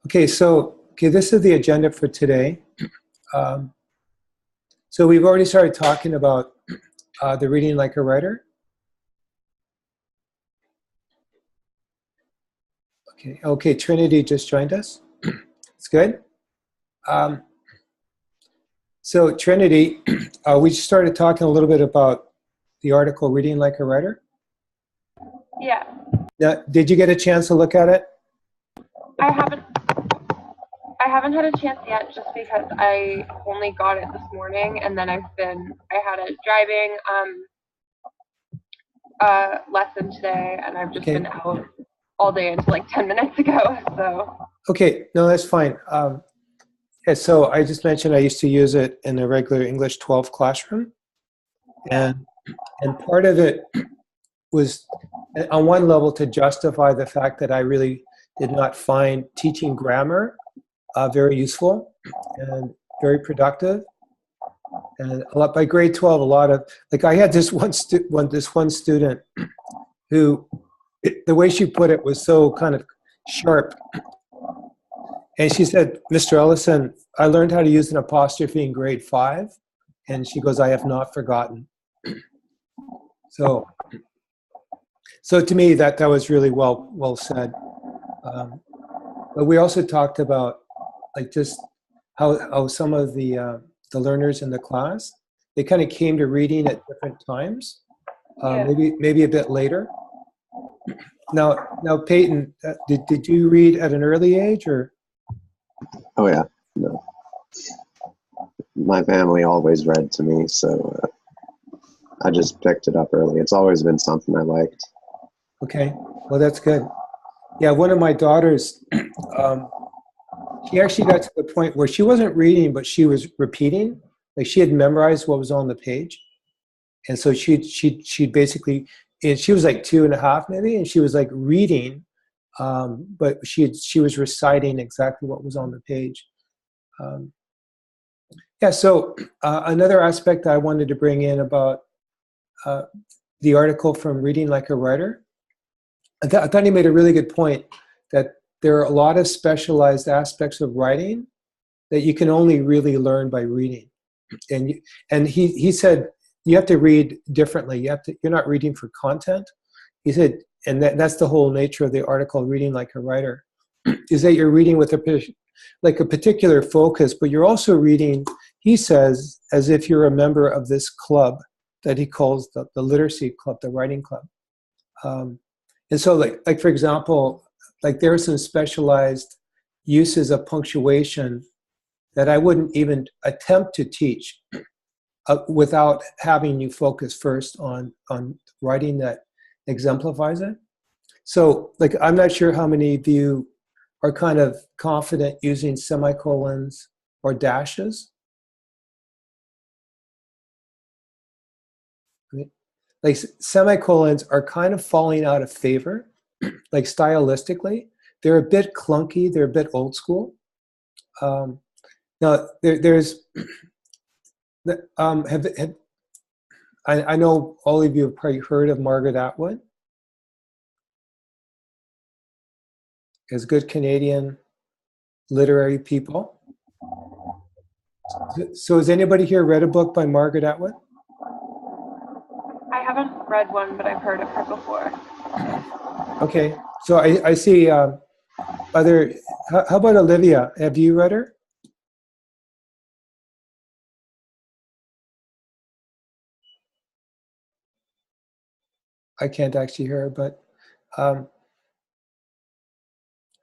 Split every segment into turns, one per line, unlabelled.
Okay, this is the agenda for today. Um, so we've already started talking about the reading like a writer. Okay, Trinity just joined us. It's good. Um, so Trinity, we just started talking a little bit about the article "Reading Like a Writer."
Yeah,
Now, did you get a chance to look at it?
I haven't. I haven't had a chance yet, just because I only got it this morning, and then I had a driving lesson today, and I've just been
Okay.
out all day until like 10 minutes ago. So
Okay, no, that's fine. Yeah, so I just mentioned I used to use it in a regular English 12 classroom,
yeah,
and part of it was on one level to justify the fact that I really did not find teaching grammar very useful and very productive. And by grade 12, a lot of, like I had this one student who, the way she put it was so kind of sharp. And she said, "Mr. Ellison, I learned how to use an apostrophe in grade 5." And she goes, "I have not forgotten." So, so to me, that was really well said. But we also talked about like just how some of the learners in the class, they kind of came to reading at different times,
yeah.
maybe a bit later. Now Peyton, did you read at an early age or?
Oh yeah, no. My family always read to me, so I just picked it up early. It's always been something I liked.
Okay, well that's good. Yeah, one of my daughters, she actually got to the point where she wasn't reading, but she was repeating. Like she had memorized what was on the page, and so she'd basically, and she was like 2.5 maybe, and she was like reading, but she was reciting exactly what was on the page. Yeah. So another aspect I wanted to bring in about uh, the article from Reading Like a Writer, I thought he made a really good point that there are a lot of specialized aspects of writing that you can only really learn by reading. And he said you have to read differently. You're not reading for content. He said, and that's the whole nature of the article, Reading Like a Writer, is that you're reading with a particular focus, but you're also reading, he says, as if you're a member of this club that he calls the literacy club, the writing club. And so like for example, like there are some specialized uses of punctuation that I wouldn't even attempt to teach without having you focus first on writing that exemplifies it. So like I'm not sure how many of you are kind of confident using semicolons or dashes. Like semicolons are kind of falling out of favor, like stylistically. They're a bit clunky, they're a bit old school. Now, there's, I know all of you have probably heard of Margaret Atwood as good Canadian literary people. So has anybody here read a book by Margaret Atwood?
I haven't read one, but I've heard of her before.
Okay, so I see other, how about Olivia? Have you read her? I can't actually hear her, but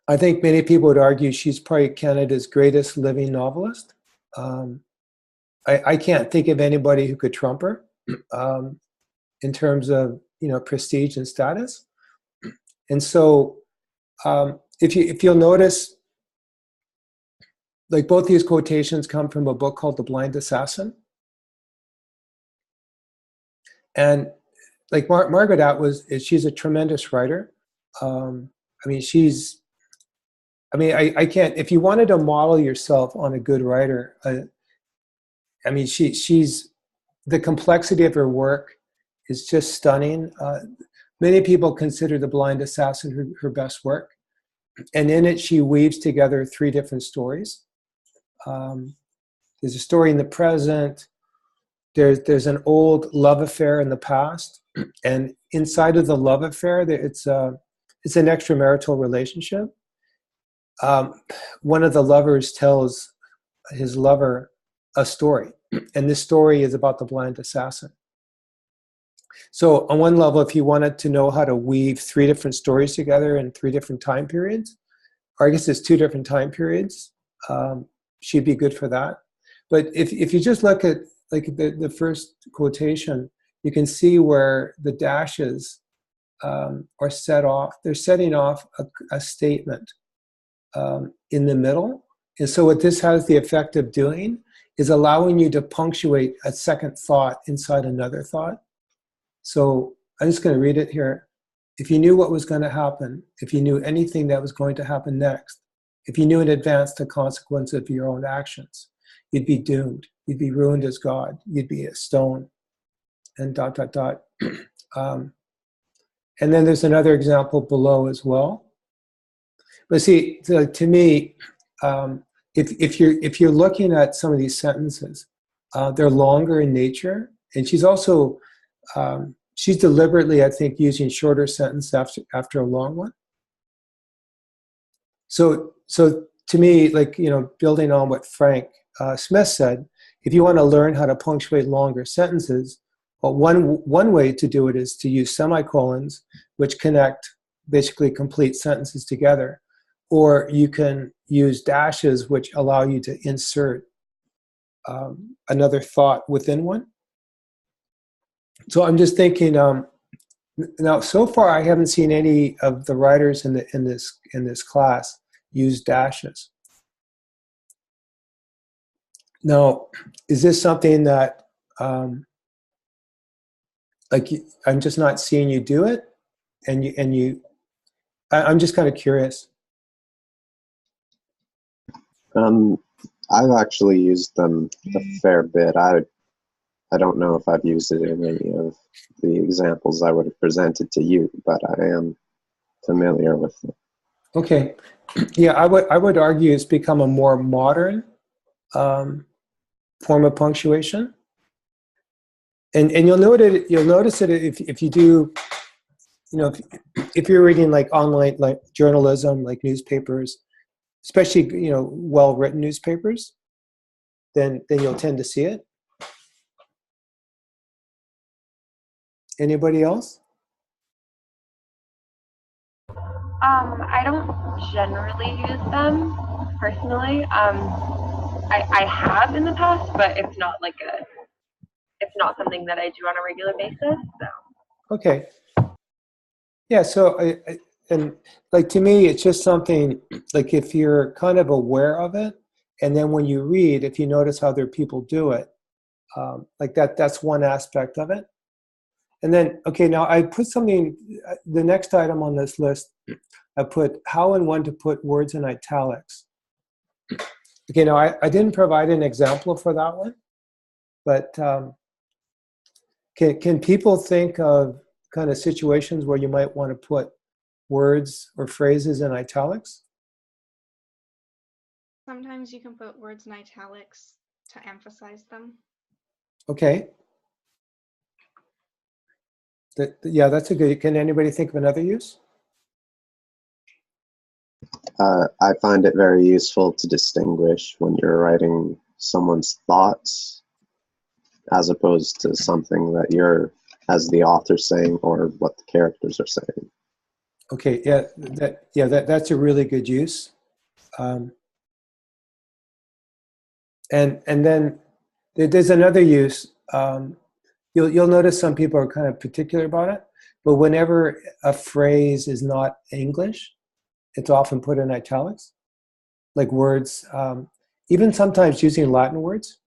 I think many people would argue she's probably Canada's greatest living novelist. I can't think of anybody who could trump her in terms of prestige and status. And so if you'll notice, like both these quotations come from a book called The Blind Assassin. And like Margaret Atwood, she's a tremendous writer. I mean, I can't, if you wanted to model yourself on a good writer, I mean, she's, the complexity of her work is just stunning. Many people consider The Blind Assassin her best work. and in it she weaves together 3 different stories. There's a story in the present. There's an old love affair in the past, and inside of the love affair, it's an extramarital relationship. One of the lovers tells his lover a story, and this story is about the blind assassin. So on one level, if you wanted to know how to weave 3 different stories together in 3 different time periods, or I guess it's 2 different time periods, she'd be good for that. But if you just look at like the first quotation, you can see where the dashes are set off. They're setting off a statement in the middle. And so what this has the effect of doing is allowing you to punctuate a second thought inside another thought. So I'm just going to read it here. If you knew what was going to happen, if you knew anything that was going to happen next, if you knew in advance the consequence of your own actions, you'd be doomed. You'd be ruined as God. You'd be a stone. And ... and then there's another example below as well. But see, to me, if you're looking at some of these sentences, they're longer in nature, and she's also she's deliberately, I think, using shorter sentence after a long one. So to me, like, you know, building on what Frank Smith said, if you want to learn how to punctuate longer sentences, well, one way to do it is to use semicolons, which connect basically complete sentences together, or you can use dashes, which allow you to insert another thought within one. So I'm just thinking. Now, so far, I haven't seen any of the writers in this class use dashes. Now, is this something that like I'm just not seeing you do it, I'm just kind of curious.
I've actually used them a fair bit. I don't know if I've used it in any of the examples I would have presented to you, but I am familiar with them.
Okay, yeah, I would argue it's become a more modern form of punctuation, and you'll notice it if you do, you know, if you're reading like online like journalism, like newspapers, especially, you know, well-written newspapers, then you'll tend to see it. Anybody else?
I don't generally use them personally. I have in the past, but it's not something that I do on a regular basis. So.
Okay. Yeah. So and like to me, it's just something like if you're kind of aware of it, and then when you read, if you notice how other people do it, like that's one aspect of it. And then, okay, now I put something, the next item on this list, I put how and when to put words in italics. Okay, now I didn't provide an example for that one, but can people think of kind of situations where you might want to put words or phrases in italics?
Sometimes you can put words in italics to emphasize them.
Okay. Yeah, that's a good. Can anybody think of another use?
I find it very useful to distinguish when you're writing someone's thoughts as opposed to something that you're, as the author, saying or what the characters are saying.
Okay, yeah, that's a really good use. And then there's another use. You'll notice some people are kind of particular about it, but whenever a phrase is not English, it's often put in italics, like words, even sometimes using Latin words.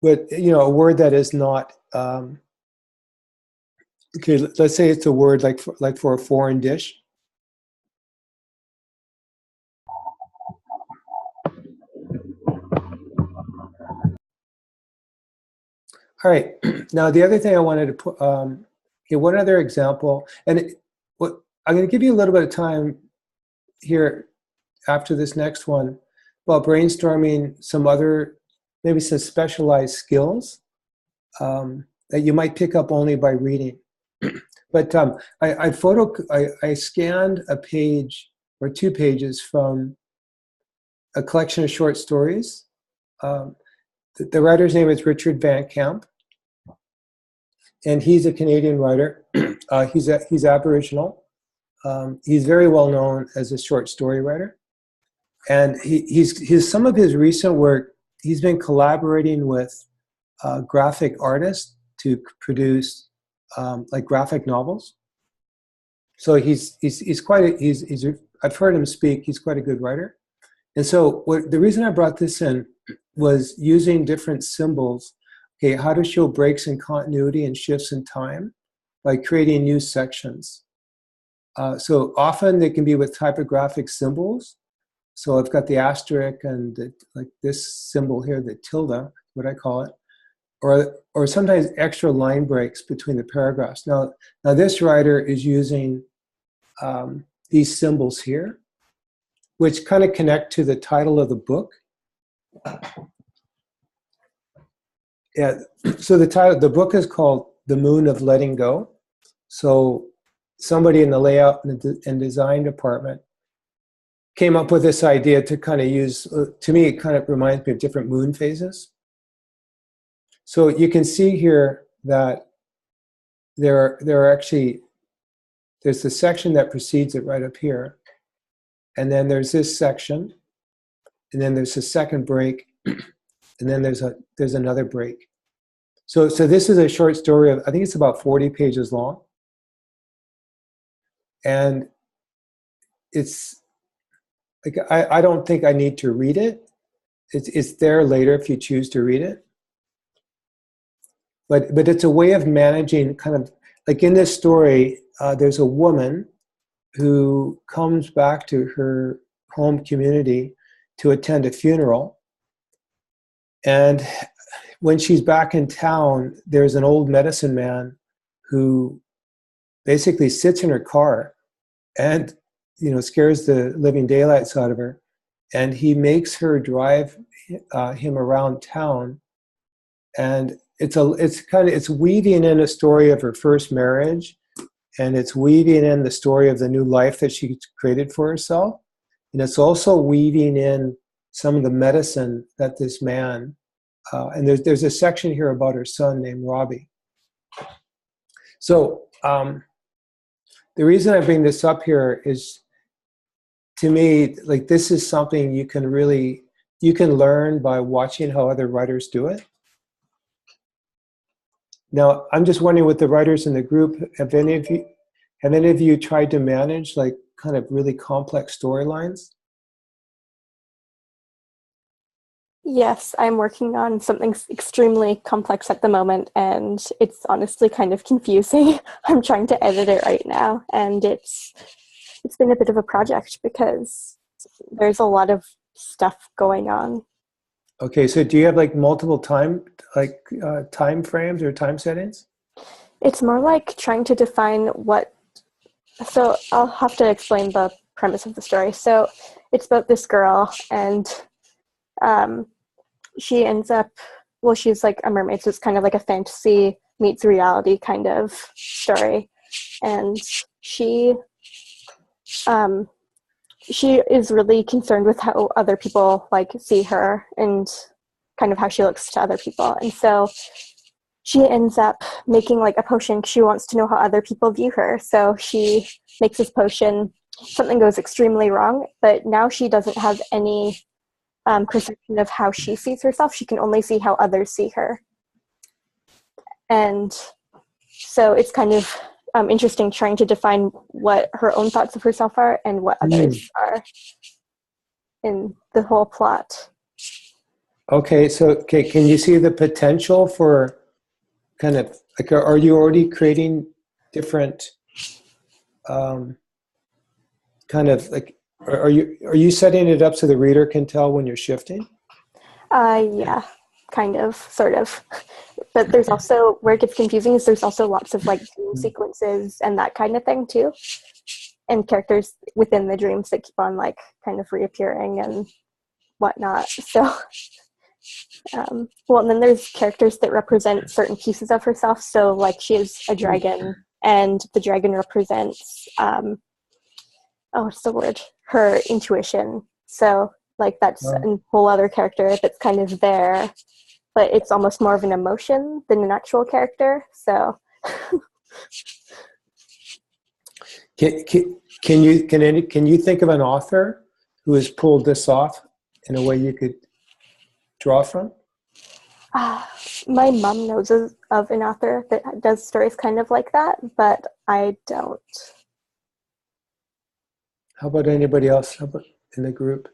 But, you know, a word that is not, okay, let's say it's a word like for a foreign dish. All right, now the other thing I wanted to put, okay, one other example, and I'm going to give you a little bit of time here after this next one about brainstorming some other, maybe some specialized skills that you might pick up only by reading. But I scanned a page or 2 pages from a collection of short stories. The writer's name is Richard Van Camp, and he's a Canadian writer. He's Aboriginal. He's very well known as a short story writer, and he's some of his recent work. He's been collaborating with graphic artists to produce like graphic novels. So I've heard him speak. He's quite a good writer. And so the reason I brought this in was using different symbols, okay, how to show breaks in continuity and shifts in time by creating new sections. So often they can be with typographic symbols. So I've got the asterisk and like this symbol here, the tilde, what I call it, or sometimes extra line breaks between the paragraphs. Now this writer is using these symbols here, which kind of connect to the title of the book. Yeah, so the book is called The Moon of Letting Go. So somebody in the layout and design department came up with this idea to kind of use, to me, it kind of reminds me of different moon phases. So you can see here that there are actually, there's the section that precedes it right up here. And then there's this section, and then there's a second break, and then there's another break. So this is a short story of, I think it's about 40 pages long. And it's like, I don't think I need to read it. It's there later if you choose to read it. But it's a way of managing kind of, like in this story, there's a woman who comes back to her home community to attend a funeral. And when she's back in town, there's an old medicine man who basically sits in her car and, you know, scares the living daylights out of her. And he makes her drive him around town. And it's weaving in a story of her first marriage, and it's weaving in the story of the new life that she created for herself. And it's also weaving in some of the medicine that this man, and there's a section here about her son named Robbie. So the reason I bring this up here is, to me, like, this is something you can learn by watching how other writers do it. Now, I'm just wondering, with the writers in the group, have any of you tried to manage like kind of really complex storylines?
Yes, I'm working on something extremely complex at the moment, and it's honestly kind of confusing. I'm trying to edit it right now, and it's been a bit of a project because there's a lot of stuff going on.
Okay, so do you have like multiple time frames or time settings?
It's more like trying to define so I'll have to explain the premise of the story. So it's about this girl, and she ends up, well, she's like a mermaid, so it's kind of like a fantasy meets reality kind of story. And she is really concerned with how other people like see her and kind of how she looks to other people. And so she ends up making like a potion because she wants to know how other people view her. So she makes this potion, something goes extremely wrong, but now she doesn't have any perception of how she sees herself. She can only see how others see her. And so it's kind of interesting trying to define what her own thoughts of herself are and what others are in the whole plot.
Okay, so can you see the potential for kind of like, are you already creating different kind of like, are you setting it up so the reader can tell when you're shifting?
Yeah, kind of, sort of. But there's also, where it gets confusing is there's also lots of like dream sequences and that kind of thing too. and characters within the dreams that keep on like kind of reappearing and whatnot. So well, and then there's characters that represent certain pieces of herself. So like she is a dragon, and the dragon represents what's the word? Her intuition. So like that's a whole other character that's kind of there, but it's almost more of an emotion than an actual character. So
can you think of an author who has pulled this off in a way you could draw from?
My mom knows of an author that does stories kind of like that, but I don't.
How about anybody else? How about in the group?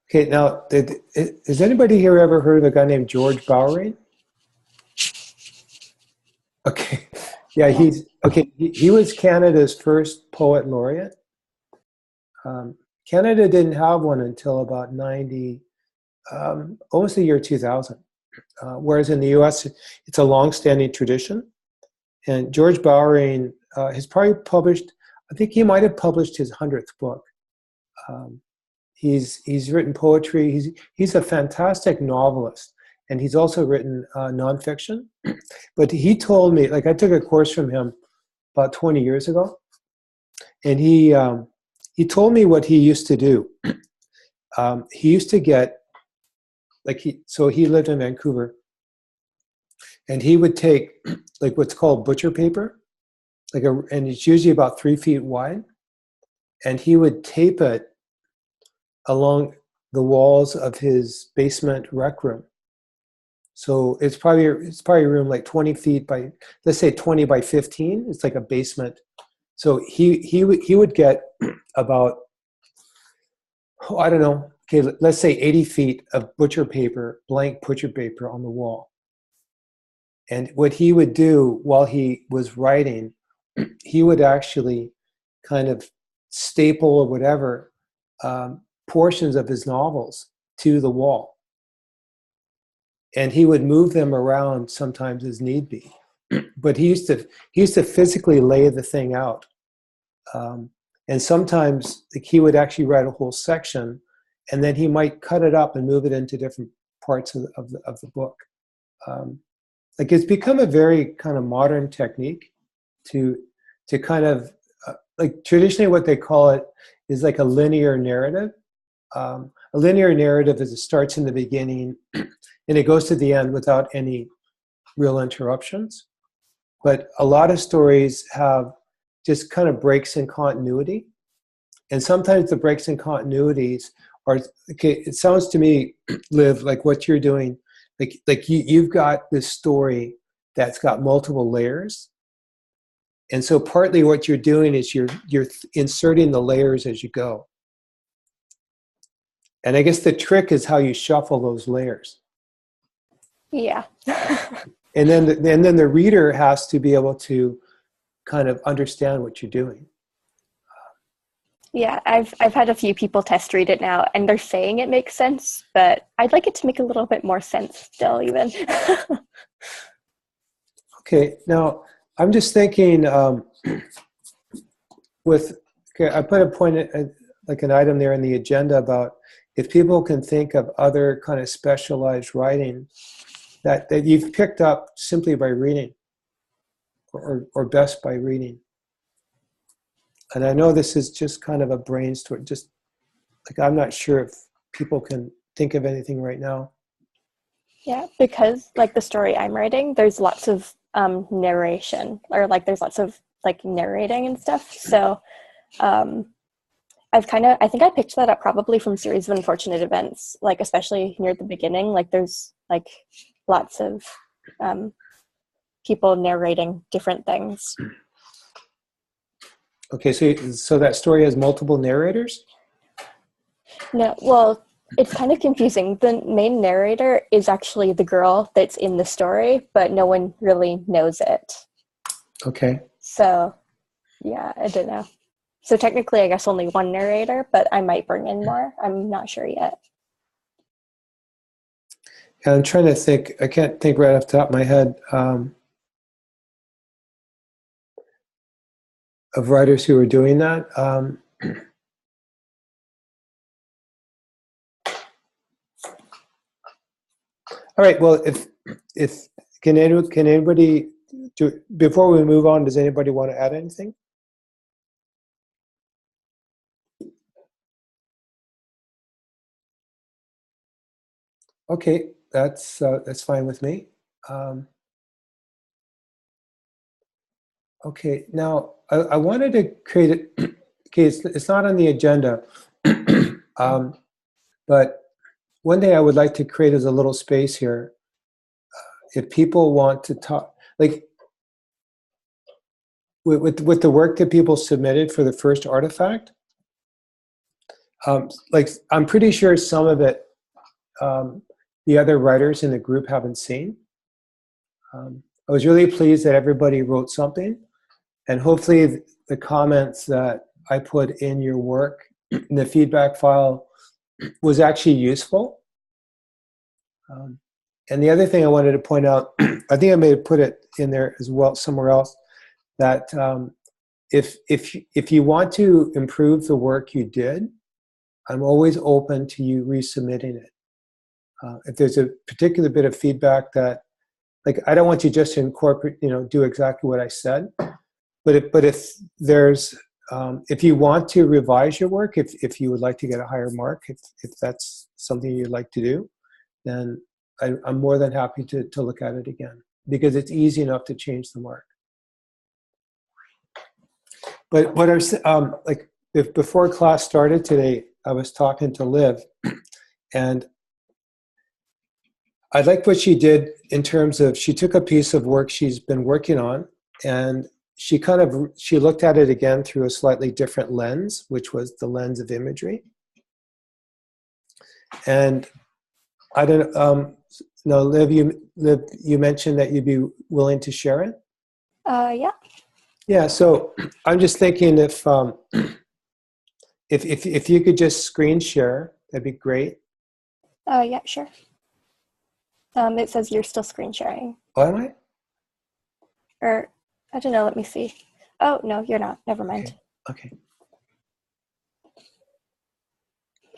Okay, now, has anybody here ever heard of a guy named George Bowering? Okay, yeah, he was Canada's first poet laureate. Canada didn't have one until about 90, almost the year 2000. Whereas in the US, it's a long-standing tradition. And George Bowering has probably published, I think he might have published his 100th book. He's written poetry. He's a fantastic novelist, and he's also written nonfiction. But he told me, like I took a course from him about 20 years ago, and he told me what he used to do. He used to get, so he lived in Vancouver, and he would take like what's called butcher paper, and it's usually about 3 feet wide, and he would tape it along the walls of his basement rec room. So it's probably a room like 20 feet by, let's say 20 by 15. It's like a basement. So he would get about, I don't know, okay, let's say 80 feet of butcher paper, blank butcher paper on the wall. And what he would do while he was writing, he would actually kind of staple or whatever portions of his novels to the wall. And he would move them around sometimes as need be. But he used to physically lay the thing out. And sometimes he would actually write a whole section, and then he might cut it up and move it into different parts of the book. Like it's become a very kind of modern technique to kind of like traditionally what they call it is like a linear narrative. A linear narrative is it starts in the beginning and it goes to the end without any real interruptions. But a lot of stories have just kind of breaks in continuity. And sometimes the breaks in continuities are, okay, it sounds to me, Liv, like what you're doing, like you've got this story that's got multiple layers. And so partly what you're doing is you're inserting the layers as you go. And I guess the trick is how you shuffle those layers.
Yeah.
And then the reader has to be able to kind of understand what you're doing.
Yeah, I've had a few people test read it now, and they're saying it makes sense, but I'd like it to make a little bit more sense still, even.
Okay, now I'm just thinking I put a point, like an item there in the agenda about if people can think of other kind of specialized writing that you've picked up simply by reading or best by reading. And I know this is just kind of a brainstorm, just like I'm not sure if people can think of anything right now.
Yeah, because like the story I'm writing, there's lots of narration, or like there's lots of like narrating and stuff. So I think I picked that up probably from Series of Unfortunate Events, like especially near the beginning, like there's like lots of people narrating different things.
Okay, so that story has multiple narrators?
No, well, it's kind of confusing. The main narrator is actually the girl that's in the story, but no one really knows it.
Okay.
So, yeah, I don't know. So technically, I guess only one narrator, but I might bring in more. I'm not sure yet.
Yeah, I'm trying to think. I can't think right off the top of my head of writers who are doing that. All right. Well, if can anybody do, before we move on? Does anybody want to add anything? Okay, that's fine with me. Okay, now I wanted to create it. Okay, it's not on the agenda, but one thing I would like to create is a little space here. If people want to talk, like with the work that people submitted for the first artifact, like I'm pretty sure some of it the other writers in the group haven't seen. I was really pleased that everybody wrote something, and hopefully the comments that I put in your work in the feedback file was actually useful. And the other thing I wanted to point out, I think I may have put it in there as well somewhere else, that if you want to improve the work you did, I'm always open to you resubmitting it. If there's a particular bit of feedback that, like, I don't want you just to incorporate, do exactly what I said, but if there's, if you want to revise your work, if you would like to get a higher mark, if that's something you'd like to do, then I'm more than happy to look at it again, because it's easy enough to change the mark. But what I was, like, before class started today, I was talking to Liv, and I like what she did in terms of, she took a piece of work she's been working on, and she looked at it again through a slightly different lens, which was the lens of imagery. And I don't no, Liv, you mentioned that you'd be willing to share it.
Yeah.
Yeah. So I'm just thinking if you could just screen share, that'd be great.
Yeah, sure. It says you're still screen sharing.
Oh, am I?
Or, I don't know, let me see. Oh, no, you're not. Never mind.
Okay.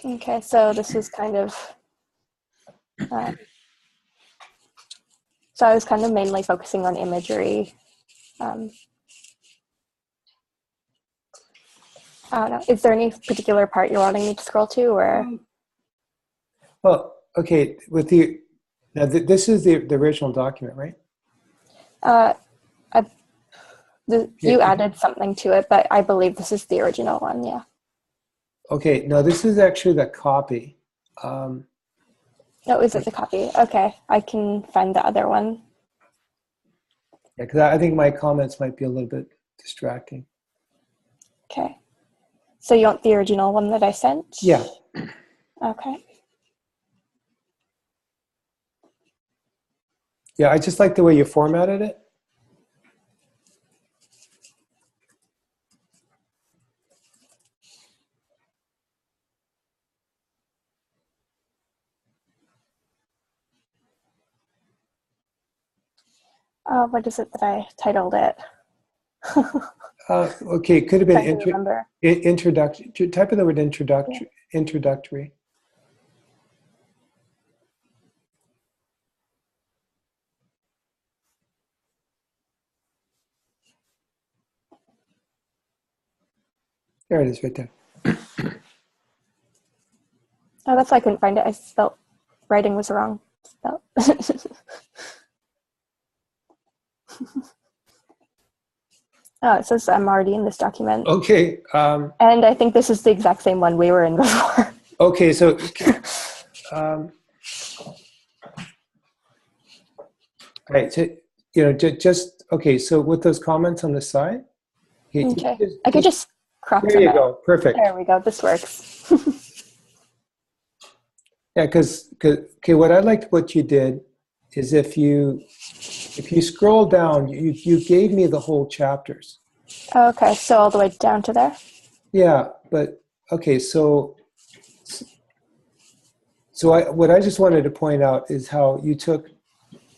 Okay, so this is kind of, so I was kind of mainly focusing on imagery. I don't know. Is there any particular part you're wanting me to scroll to, or?
Well, okay. With the now, this is the original document, right?
You added something to it, but I believe this is the original one. Yeah.
Okay. No, this is actually the copy.
Oh, is it the copy? Okay, I can find the other one.
Yeah, because I think my comments might be a little bit distracting.
Okay. So you want the original one that I sent?
Yeah.
Okay.
Yeah, I just like the way you formatted it.
What is it that I titled it?
Okay, it could have been introductory. Type in the word introductory.
Yeah.
Introductory. There it is, right there.
Oh, that's why I couldn't find it. I spelled writing was wrong. Spelled. Oh, it says I'm already in this document.
Okay.
And I think this is the exact same one we were in before.
Okay, so right, so just okay. So with those comments on the side,
okay, I could just crop them out.
There you go. Perfect.
There we go. This works.
Yeah, because what I liked what you did is if you scroll down, you gave me the whole chapters.
Okay, so all the way down to there?
Yeah, but okay, what I just wanted to point out is how you took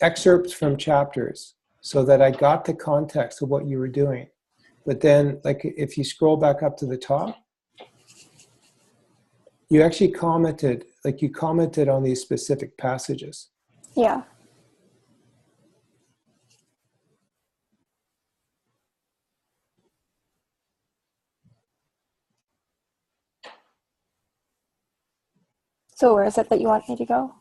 excerpts from chapters so that I got the context of what you were doing. But then, like, if you scroll back up to the top, you actually commented, like, you commented on these specific passages.
Yeah. So where is it that you want me to go?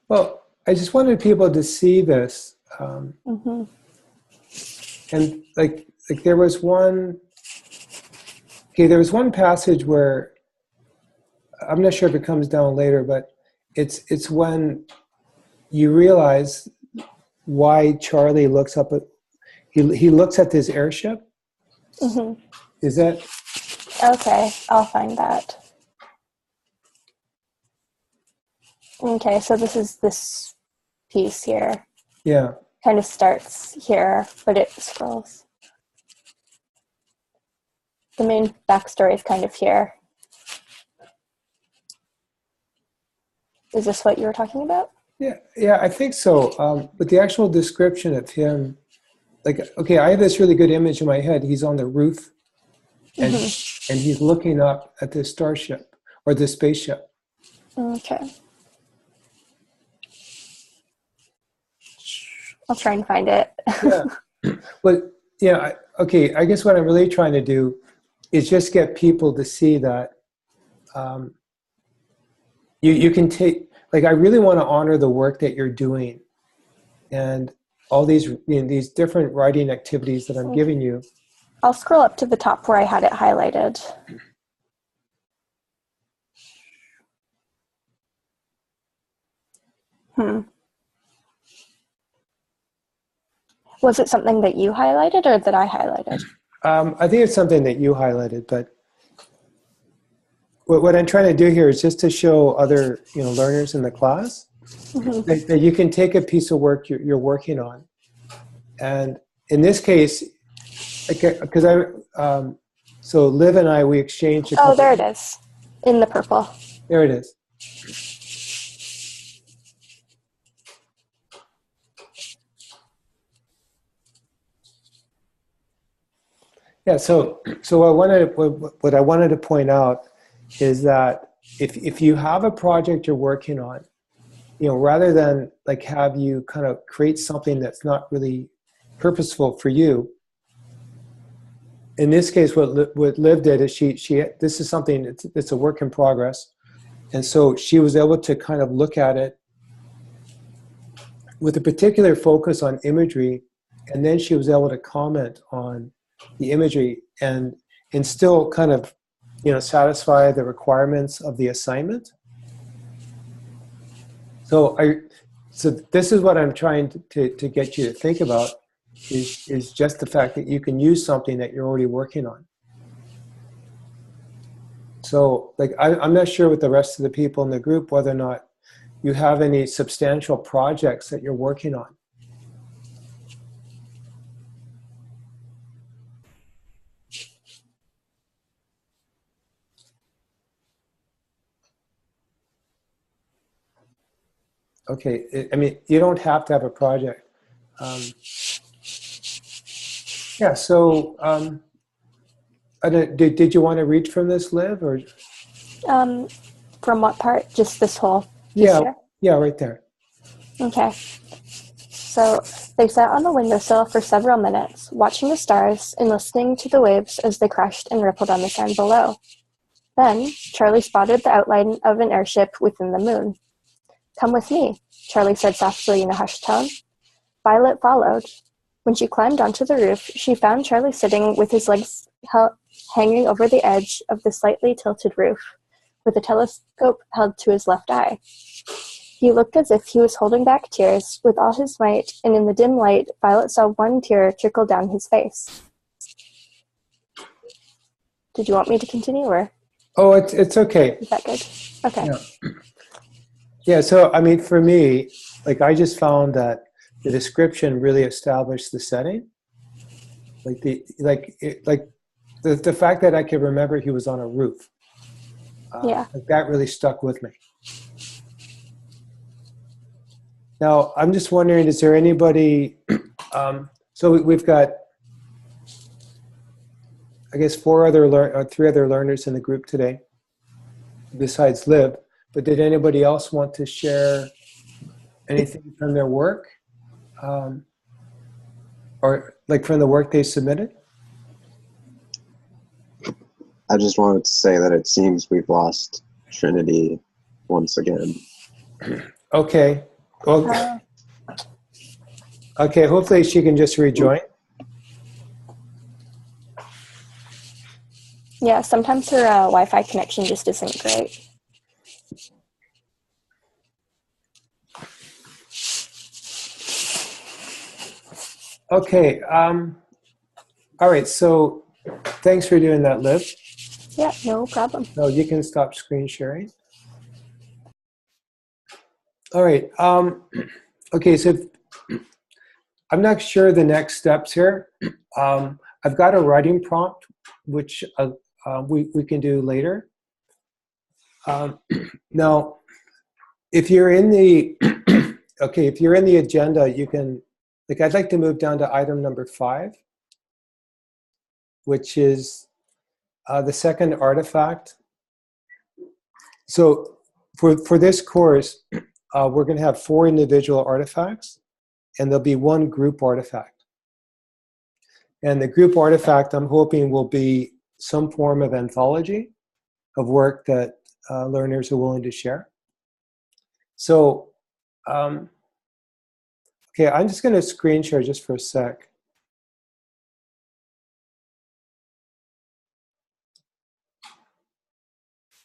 Well, I just wanted people to see this.
Mm-hmm.
And like there was one, okay, there was one passage where, I'm not sure if it comes down later, but it's when you realize why Charlie looks up at, he looks at this airship.
Mm-hmm.
Is that?
Okay, I'll find that. Okay, so this is this piece here.
Yeah.
Kind of starts here, but it scrolls. The main backstory is kind of here. Is this what you were talking about?
Yeah, I think so. But the actual description of him, like, okay, I have this really good image in my head. He's on the roof, and and he's looking up at this starship or this spaceship.
Okay. I'll try and find it.
Yeah, but yeah, okay. I guess what I'm really trying to do is just get people to see that you can take, like, I really want to honor the work that you're doing, and all these these different writing activities that I'm giving you.
I'll scroll up to the top where I had it highlighted. Was it something that you highlighted or that I highlighted?
I think it's something that you highlighted, but what I'm trying to do here is just to show other learners in the class that you can take a piece of work you're working on, and in this case, because so Liv and I, we exchanged a couple.
Oh, there it is, in the purple.
There it is. Yeah, so what I wanted to point out is that if you have a project you're working on, rather than like have you kind of create something that's not really purposeful for you. In this case, what Liv did is she this is something, it's a work in progress, and so she was able to kind of look at it with a particular focus on imagery, and then she was able to comment on the imagery and still kind of satisfy the requirements of the assignment. So this is what I'm trying to get you to think about is just the fact that you can use something that you're already working on. So like I'm not sure with the rest of the people in the group whether or not you have any substantial projects that you're working on. Okay, I mean, you don't have to have a project. Yeah, so did you want to read from this, Liv? Or?
From what part? Just this whole
Yeah,
here?
yeah, right there.
Okay. So they sat on the windowsill for several minutes, watching the stars and listening to the waves as they crashed and rippled on the sand below. Then Charlie spotted the outline of an airship within the moon. "Come with me," Charlie said softly in a hushed tone. Violet followed. When she climbed onto the roof, she found Charlie sitting with his legs hanging over the edge of the slightly tilted roof, with a telescope held to his left eye. He looked as if he was holding back tears with all his might, and in the dim light, Violet saw one tear trickle down his face. Did you want me to continue, or?
Oh, it's okay.
Is that good? Okay.
Yeah. Yeah, so I mean, for me, like I just found that the description really established the setting. Like the fact that I could remember he was on a roof,
Yeah.
like that really stuck with me. Now, I'm just wondering, is there anybody, so we've got, I guess, three other learners in the group today, besides Liv, but did anybody else want to share anything from their work? Or like from the work they submitted?
I just wanted to say that it seems we've lost Trinity once again.
Okay. Well, okay, hopefully she can just rejoin.
Yeah, sometimes her Wi-Fi connection just isn't great.
Okay. All right, so thanks for doing that, Liv.
Yeah, no problem.
No, you can stop screen sharing. All right. Okay, so I'm not sure the next steps here. I've got a writing prompt, which we can do later. Now, if you're in the okay, if you're in the agenda, you can, like, I'd like to move down to item number 5, which is the second artifact. So for this course, we're going to have 4 individual artifacts, and there'll be 1 group artifact. And the group artifact, I'm hoping, will be some form of anthology of work that learners are willing to share. So, okay, I'm just going to screen share just for a sec.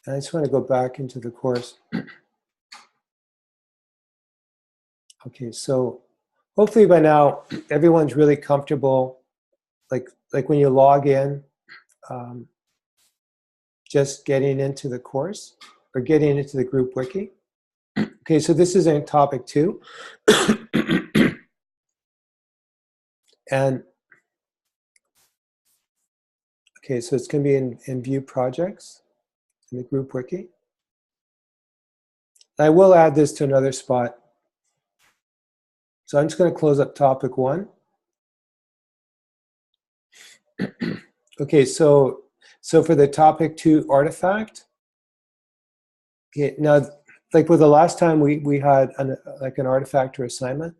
And I just want to go back into the course. Okay, so hopefully by now everyone's really comfortable, like when you log in, just getting into the course or getting into the group wiki. Okay, so this is in topic 2. And okay, so it's going to be in view projects in the group wiki. I will add this to another spot. So I'm just going to close up topic 1. Okay, so for the topic 2 artifact, okay, now, like with the last time we had an artifact or assignment,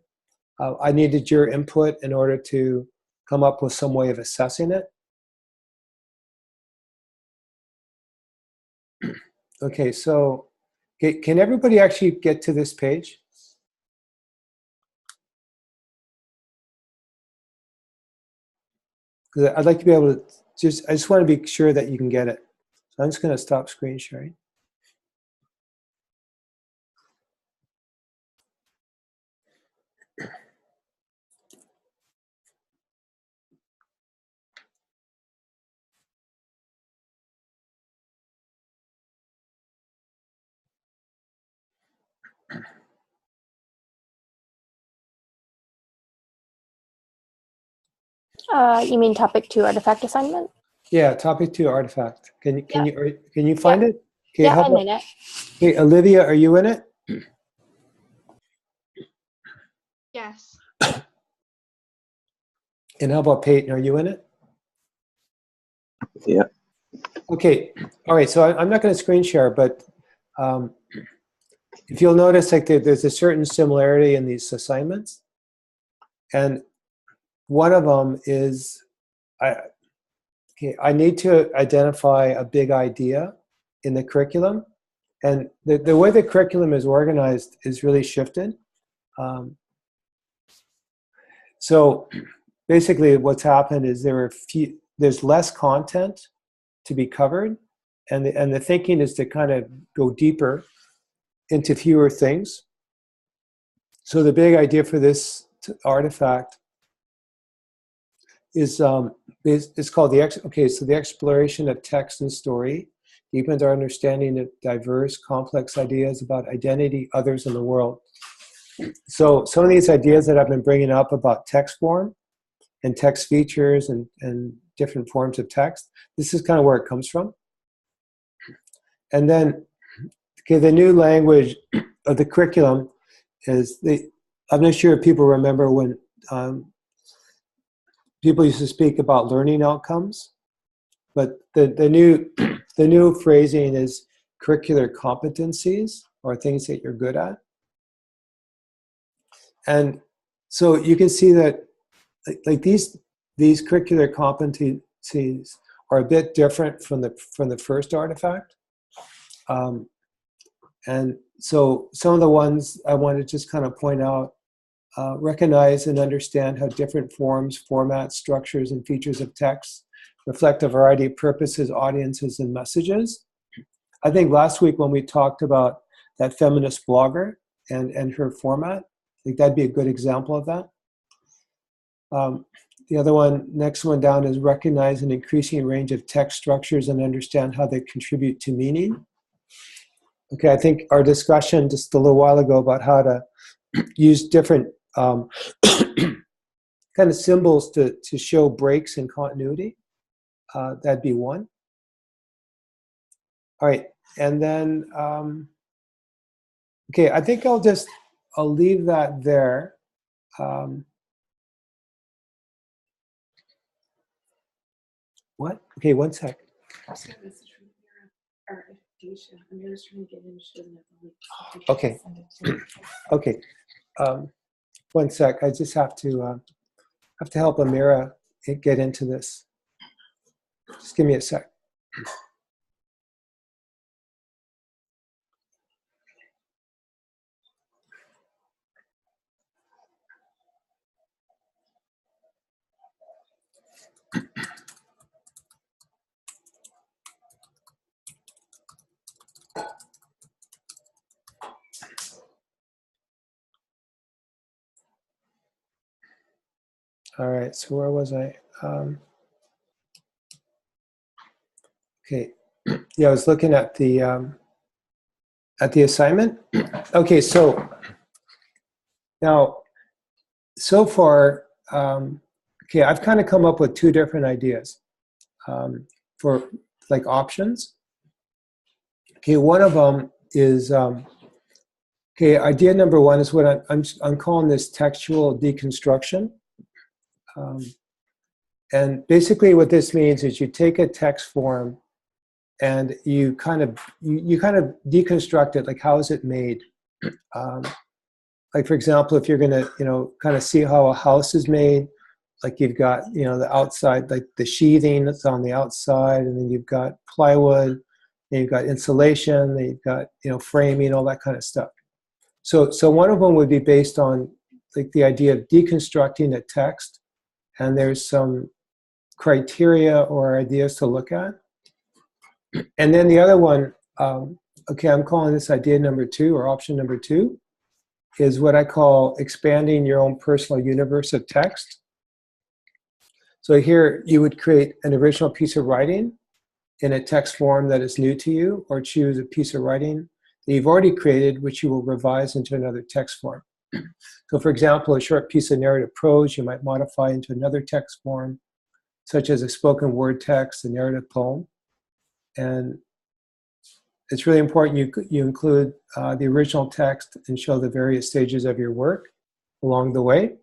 I needed your input in order to come up with some way of assessing it. Okay, so can everybody actually get to this page? Because I'd like to be able to I just want to be sure that you can get it. So I'm just going to stop screen sharing.
You mean topic 2 artifact assignment?
Yeah, topic 2 artifact. Can you find it? Okay,
Yeah, I'm in it.
Okay, Olivia, are you in it?
Yes.
And how about Peyton? Are you in it?
Yeah.
Okay. All right. So I'm not going to screen share, but if you'll notice, like there's a certain similarity in these assignments, and one of them is I need to identify a big idea in the curriculum, and the way the curriculum is organized is really shifted. So basically, what's happened is there's less content to be covered, and the thinking is to kind of go deeper into fewer things. So the big idea for this artifact is called the exploration of text and story deepens our understanding of diverse, complex ideas about identity, others, and the world. So some of these ideas that I've been bringing up about text form and text features and different forms of text. This is kind of where it comes from. And then, okay, the new language of the curriculum is I'm not sure if people remember when people used to speak about learning outcomes, but the new phrasing is curricular competencies, or things that you're good at. And so you can see that like these curricular competencies are a bit different from the first artifact. And so some of the ones I want to just kind of point out, recognize and understand how different forms, formats, structures, and features of text reflect a variety of purposes, audiences, and messages. I think last week when we talked about that feminist blogger and her format, I think that'd be a good example of that. The other one, next one down, is recognize an increasing range of text structures and understand how they contribute to meaning. Okay, I think our discussion just a little while ago about how to use different kind of symbols to show breaks in continuity, that'd be one. All right, and then, okay, I think I'll leave that there. What? Okay, one sec. Okay. Okay. One sec. I just have to help Amira get into this. Just give me a sec. All right, so where was I? Okay, yeah, I was looking at the assignment. Okay, so now, so far, okay, I've kind of come up with two different ideas for like options. Okay, one of them is, okay, idea number one is what I'm calling this textual deconstruction. And basically what this means is you take a text form and you kind of deconstruct it, like how is it made? Like for example, if you're gonna, kind of see how a house is made, like you've got, the outside, like the sheathing that's on the outside, and then you've got plywood, and you've got insulation, then you've got, framing, all that kind of stuff. So one of them would be based on like the idea of deconstructing a text, and there's some criteria or ideas to look at. And then the other one, okay, I'm calling this idea number two, or option number two, is what I call expanding your own personal universe of text. So here you would create an original piece of writing in a text form that is new to you, or choose a piece of writing that you've already created, which you will revise into another text form. So for example, a short piece of narrative prose you might modify into another text form, such as a spoken word text, a narrative poem. And it's really important you include the original text and show the various stages of your work along the way.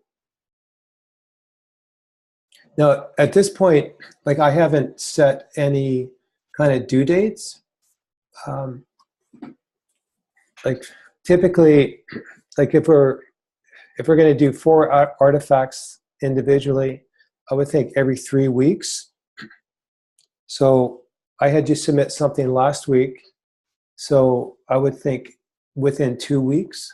Now, at this point, like I haven't set any kind of due dates. Like typically, like if we're going to do 4 artifacts individually, I would think every 3 weeks. So I had you submit something last week, so I would think within 2 weeks.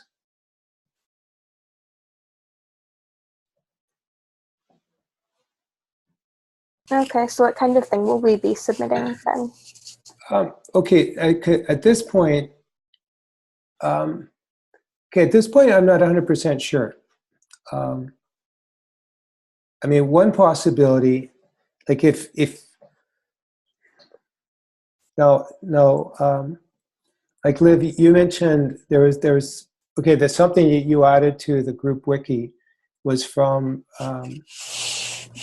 Okay, so what kind of thing will we be submitting then?
Okay, at this point, I'm not 100% sure. I mean, one possibility, like if like Liv, you mentioned there's okay, there's something you added to the group wiki was from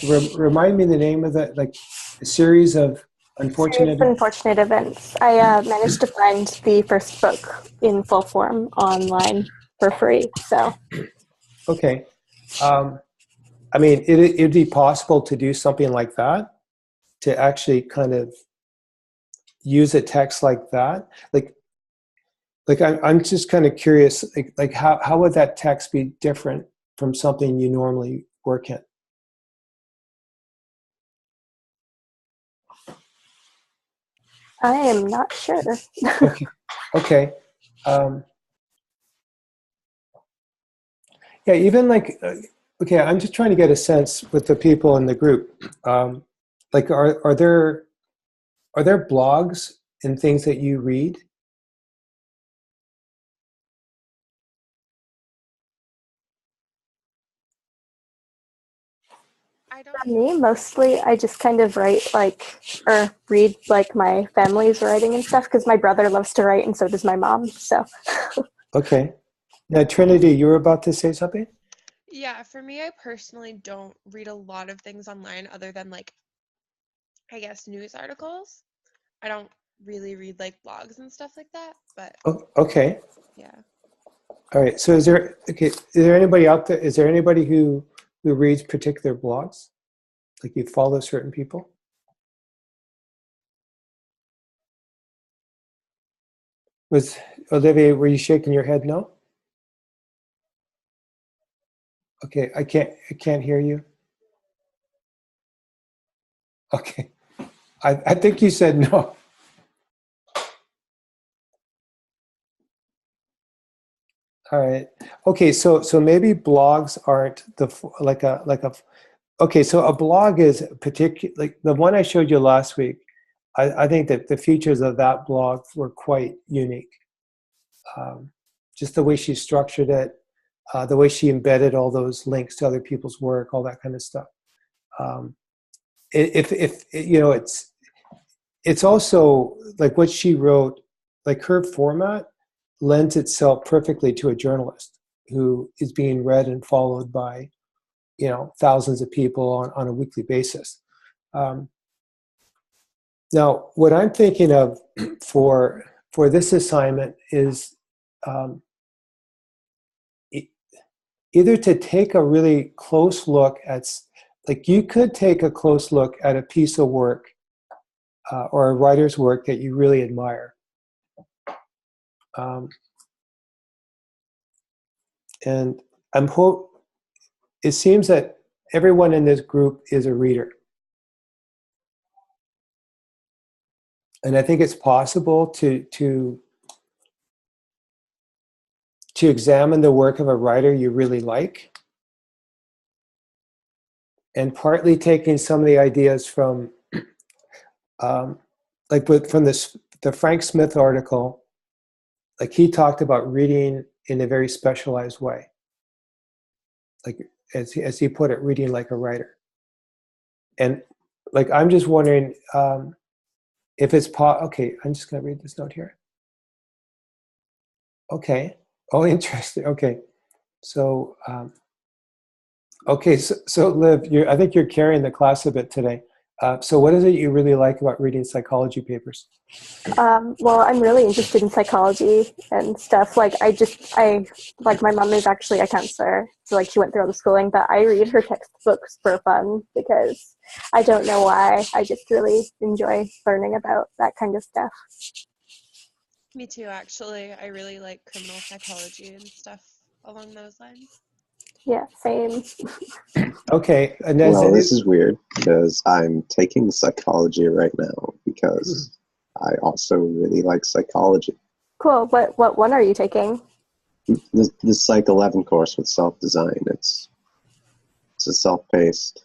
remind me the name of that, like a series of unfortunate.
Unfortunate events. I managed to find the first book in full form online for free. So
Okay. I mean, it'd be possible to do something like that, to actually kind of use a text like that. Like I'm just kind of curious, like how would that text be different from something you normally work in?
I am not sure.
Okay. Okay. Yeah, even like, okay, I'm just trying to get a sense with the people in the group. Like, are there blogs and things that you read?
I don't.
For me, mostly, I just kind of write or read like my family's writing and stuff because my brother loves to write and so does my mom. So
Okay. Now, Trinity, you were about to say something?
Yeah, for me, I personally don't read a lot of things online other than like, I guess, news articles. I don't really read like blogs and stuff like that, but
Okay.
yeah.
All right. So is there anybody out there? Is there anybody who reads particular blogs? Like you follow certain people? Was Olivia, were you shaking your head no? Okay, I can't hear you. Okay. I think you said no. All right. Okay, so maybe blogs aren't okay, so a blog is particular, like the one I showed you last week. I think that the features of that blog were quite unique. Just the way she structured it, the way she embedded all those links to other people's work, all that kind of stuff. Um, if you know, it's also like what she wrote, like her format lends itself perfectly to a journalist who is being read and followed by, you know, thousands of people on a weekly basis. Now, what I'm thinking of for this assignment is um, either to take a really close look at, like you could take a close look at a piece of work or a writer's work that you really admire. And it seems that everyone in this group is a reader. And I think it's possible to examine the work of a writer you really like, and partly taking some of the ideas from from the Frank Smith article, like he talked about reading in a very specialized way, like as he put it, reading like a writer. And like I'm just wondering if it's okay, I'm just going to read this note here. Okay. Oh, interesting. Okay. So okay, so Liv, I think you're carrying the class a bit today. So what is it you really like about reading psychology papers?
well, I'm really interested in psychology and stuff. Like like my mom is actually a counselor, so like she went through all the schooling, but I read her textbooks for fun because I don't know why. I just really enjoy learning about that kind of stuff.
Me too, actually. I really like criminal psychology and stuff along those lines.
Yeah, same.
Okay, and
well, this is weird because I'm taking psychology right now because I also really like psychology.
Cool. What one are you taking?
The Psych 11 course with self-design. It's a self-paced.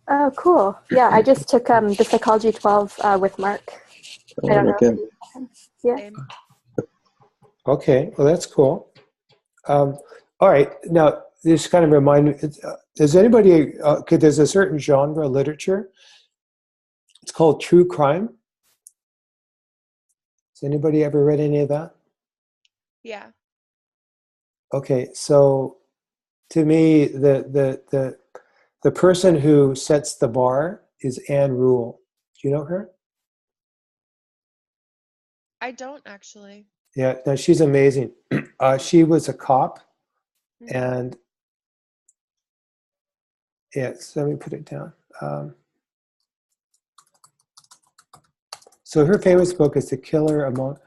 Oh, cool. Yeah, I just took the Psychology 12 with Mark.
Oh,
I don't know.
okay.
Yeah.
Same.
Okay, well that's cool. All right, now this kind of remind me. Does anybody? There's a certain genre of literature. It's called true crime. Has anybody ever read any of that?
Yeah.
Okay, so to me, the the person who sets the bar is Anne Rule. Do you know her?
I don't actually.
Yeah, no, she's amazing. She was a cop,
Mhm.
and so let me put it down. So her famous book is The Killer Among.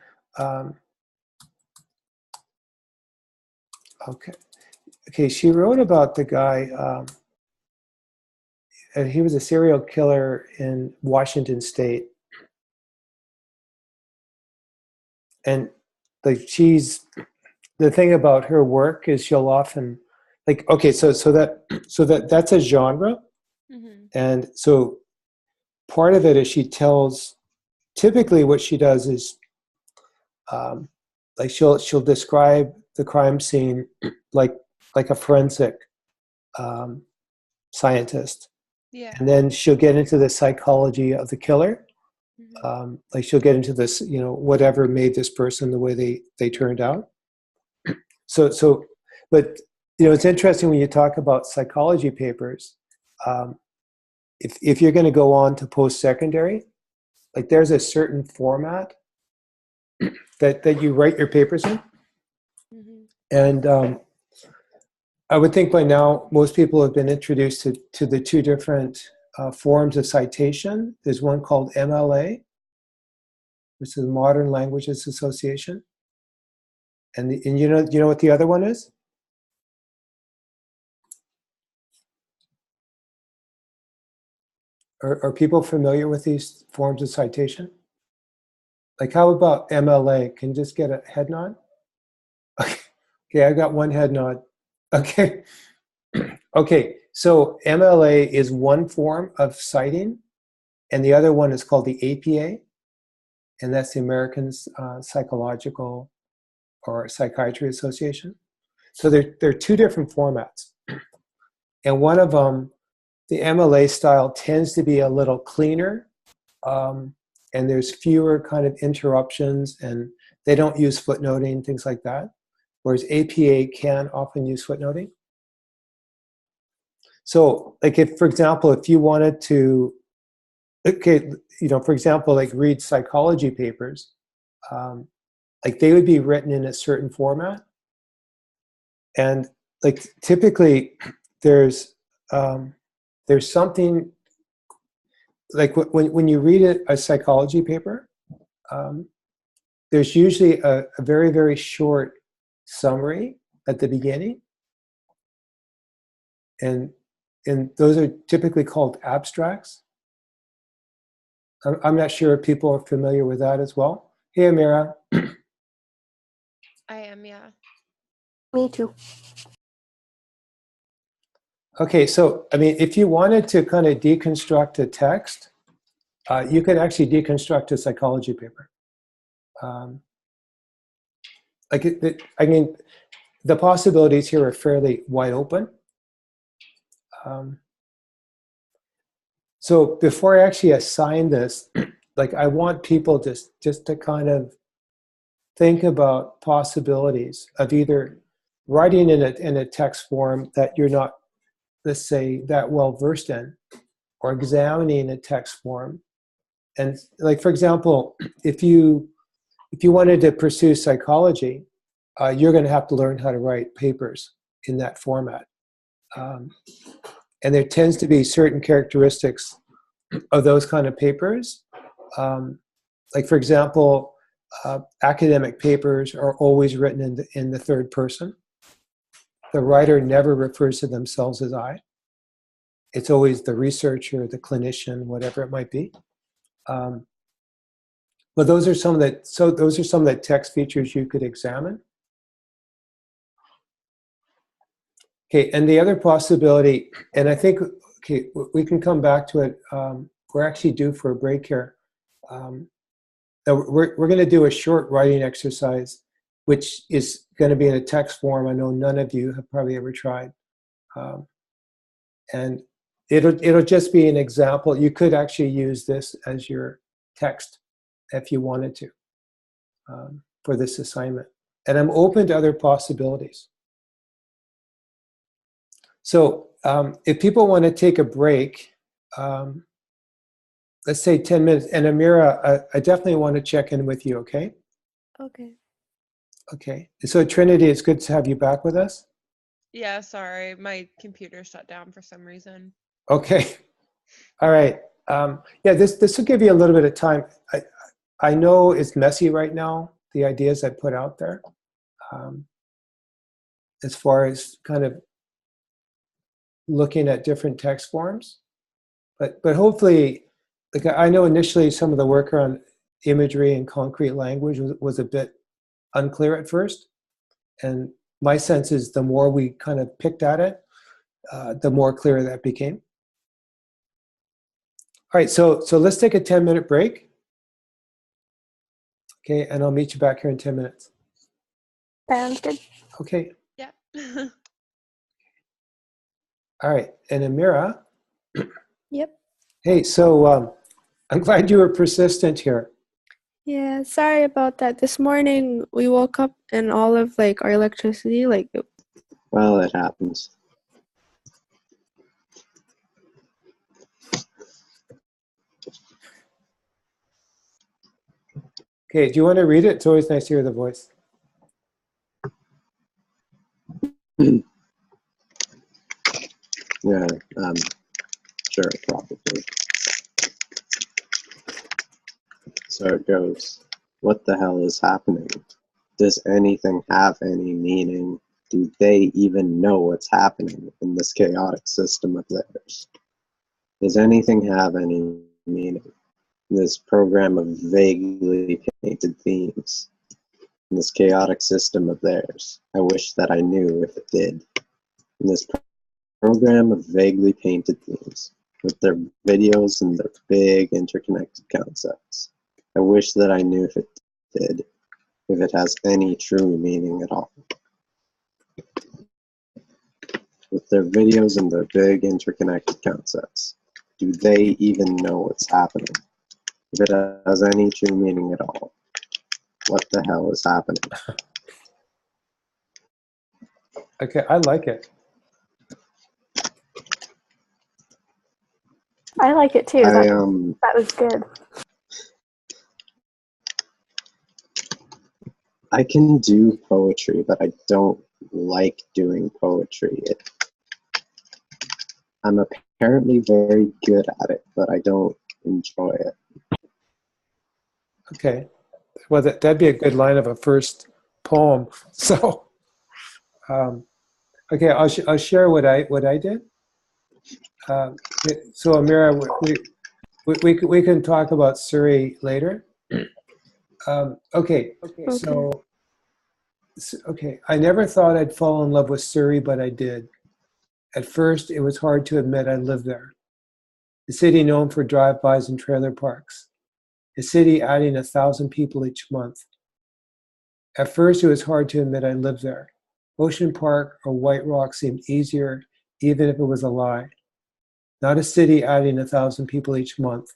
Okay. She wrote about the guy. And he was a serial killer in Washington State, and like the thing about her work is she'll often that's a genre,
Mhm.
and so part of it is she tells. Typically, what she does is like she'll describe the crime scene like a forensic um, scientist,
Yeah.
and then she'll get into the psychology of the killer.
Mhm.
Like she'll get into this, whatever made this person the way they turned out. But it's interesting when you talk about psychology papers. If you're going to go on to post-secondary, like there's a certain format that you write your papers in,
Mhm.
and I would think by now most people have been introduced to the two different forms of citation. There's one called MLA, which is Modern Languages Association, and you know what the other one is? Are people familiar with these forms of citation? Like, how about MLA? Can you just get a head nod? Okay, I got one head nod. Okay. Okay, so MLA is one form of citing, and the other one is called the APA, and that's the American Psychological or Psychiatry Association. So there are two different formats, and one of them, the MLA style, tends to be a little cleaner, and there's fewer kind of interruptions, and they don't use footnoting, things like that, whereas APA can often use footnoting. So, like, if, for example, if you wanted to, okay, for example, like read psychology papers, like they would be written in a certain format, and like typically there's something like when you read a psychology paper, there's usually a very, very short summary at the beginning, and those are typically called abstracts. I'm not sure if people are familiar with that as well. Hey, Amira.
I am, yeah.
Me too.
Okay, so I mean, if you wanted to kind of deconstruct a text, you could actually deconstruct a psychology paper. I mean, the possibilities here are fairly wide open. So before I actually assign this, like I want people just to kind of think about possibilities of either writing in a text form that you're not, let's say, that well versed in, or examining a text form. And like, for example, if you wanted to pursue psychology, you're going to have to learn how to write papers in that format. And there tends to be certain characteristics of those kind of papers. Like, for example, academic papers are always written in the third person. The writer never refers to themselves as I. It's always the researcher, the clinician, whatever it might be. But those are some of the text features you could examine. Okay, and the other possibility, and I think, okay, we can come back to it. We're actually due for a break here. We're going to do a short writing exercise, which is going to be in a text form. I know none of you have probably ever tried. And it'll just be an example. You could actually use this as your text if you wanted to for this assignment. And I'm open to other possibilities. So if people want to take a break, let's say 10 minutes. And Amira, I definitely want to check in with you, okay?
Okay.
Okay. So Trinity, it's good to have you back with us.
Yeah, sorry, my computer shut down for some reason.
Okay. All right. Yeah, this will give you a little bit of time. I know it's messy right now, the ideas I put out there, as far as kind of looking at different text forms. But hopefully, like I know initially some of the work around imagery and concrete language was a bit unclear at first. And my sense is the more we kind of picked at it, the more clear that became. All right, so let's take a 10-minute break. Okay, and I'll meet you back here in 10 minutes.
Sounds good.
Okay,
Yeah.
all right. And Amira,
Yep.
hey, so I'm glad you were persistent here.
Yeah, sorry about that. This morning we woke up and all of like our electricity, like
Well, it happens.
Okay, do you want to read it? It's always nice to hear the voice.
Yeah, sure, probably. So it goes, what the hell is happening? Does anything have any meaning? Do they even know what's happening in this chaotic system of theirs? Does anything have any meaning? This program of vaguely painted themes, in this chaotic system of theirs. I wish that I knew if it did. In this program of vaguely painted themes, with their videos and their big interconnected concepts. I wish that I knew if it did, if it has any true meaning at all. With their videos and their big interconnected concepts, do they even know what's happening? If it has any true meaning at all, what the hell is happening?
Okay, I like it.
I like it too. That was good.
I can do poetry, but I don't like doing poetry. I'm apparently very good at it, but I don't enjoy it.
Okay. Well, that'd be a good line of a first poem. So, okay, I'll share what I did. So Amira, we can talk about Surrey later. Okay, so okay, I never thought I'd fall in love with Surrey, but I did. At first, it was hard to admit I lived there. A city known for drive-bys and trailer parks. A city adding 1,000 people each month. At first, it was hard to admit I lived there. Ocean Park or White Rock seemed easier, even if it was a lie. Not a city adding 1,000 people each month,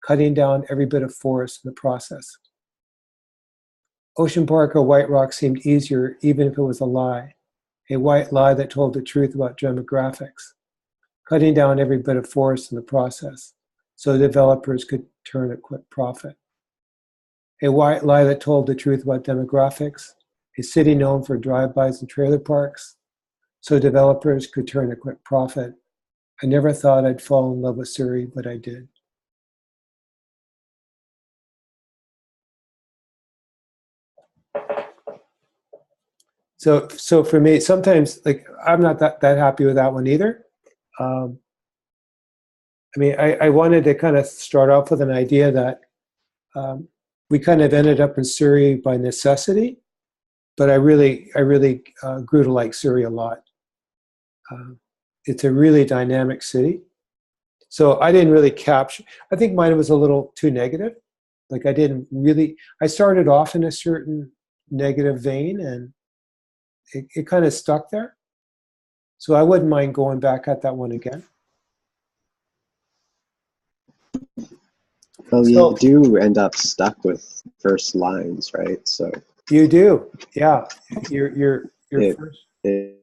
cutting down every bit of forest in the process. Ocean Park or White Rock seemed easier, even if it was a lie. A white lie that told the truth about demographics, cutting down every bit of forest in the process, so developers could turn a quick profit. A white lie that told the truth about demographics, a city known for drive-bys and trailer parks, so developers could turn a quick profit. I never thought I'd fall in love with Surrey, but I did. So for me, sometimes like I'm not that happy with that one either. I mean, I wanted to kind of start off with an idea that we kind of ended up in Surrey by necessity, but I really grew to like Surrey a lot. It's a really dynamic city. So I didn't really capture, I think mine was a little too negative. Like I started off in a certain negative vein and it kind of stuck there. So I wouldn't mind going back at that one again.
Well,
So-
you do end up stuck with first lines, right? So
You do, yeah. Your
it,
first.
it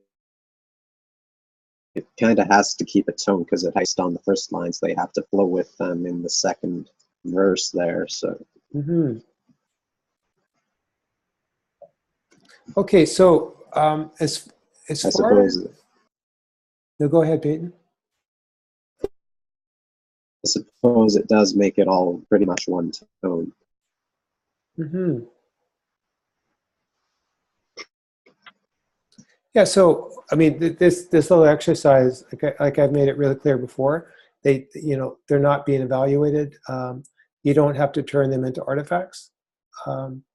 it kind of has to keep a tone because it has on the first lines. They have to flow with them in the second verse there. So
Mm-hmm. Okay, so as
I
far
suppose
no, go ahead, Peyton.
it does make it all pretty much one tone.
Mm-hmm. Yeah, so I mean, this little exercise, like I've made it really clear before, they're not being evaluated. You don't have to turn them into artifacts. But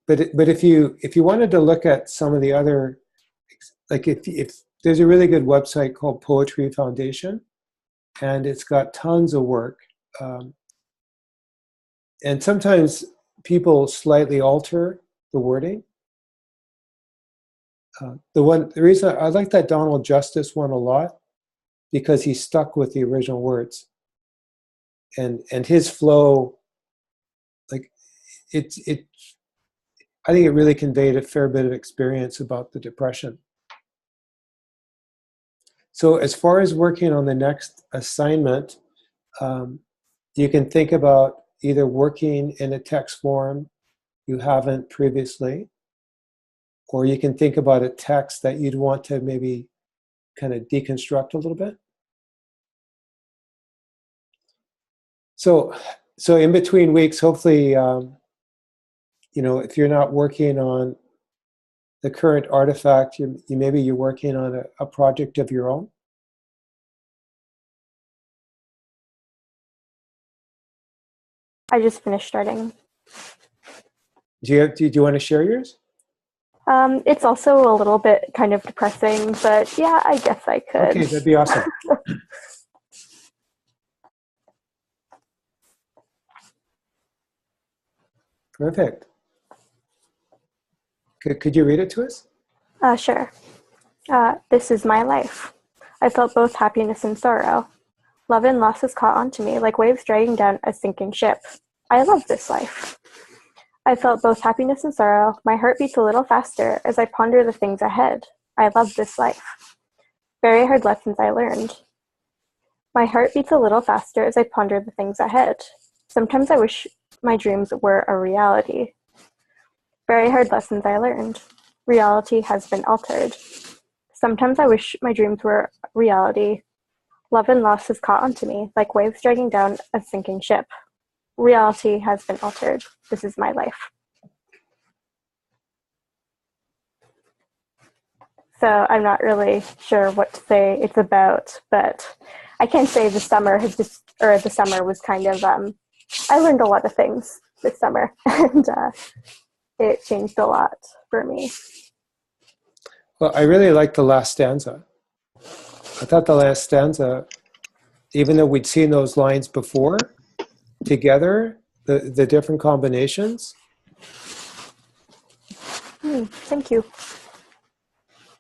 if you wanted to look at some of the other, like if there's a really good website called Poetry Foundation, and it's got tons of work, and sometimes people slightly alter the wording. The reason I like that Donald Justice one a lot, because he stuck with the original words, and his flow, like it I think it really conveyed a fair bit of experience about the Depression. So as far as working on the next assignment, you can think about either working in a text form you haven't previously, or you can think about a text that you'd want to maybe kind of deconstruct a little bit. So in between weeks, hopefully, if you're not working on the current artifact, maybe you're working on a project of your own.
I just finished starting.
Do you want to share yours?
It's also a little bit kind of depressing, but yeah, I guess I could.
Okay, that'd be awesome. Perfect. Could you read it to us?
Sure. This is my life. I felt both happiness and sorrow. Love and loss has caught onto me like waves dragging down a sinking ship. I love this life. I felt both happiness and sorrow. My heart beats a little faster as I ponder the things ahead. I love this life. Very hard lessons I learned. My heart beats a little faster as I ponder the things ahead. Sometimes I wish my dreams were a reality. Very hard lessons I learned. Reality has been altered. Sometimes I wish my dreams were reality. Love and loss has caught onto me like waves dragging down a sinking ship. Reality has been altered. This is my life. So I'm not really sure what to say it's about, but I can say the summer was kind of, I learned a lot of things this summer, and it changed a lot for me.
Well, I really liked the last stanza. I thought the last stanza, even though we'd seen those lines before, together, the different combinations.
Thank you.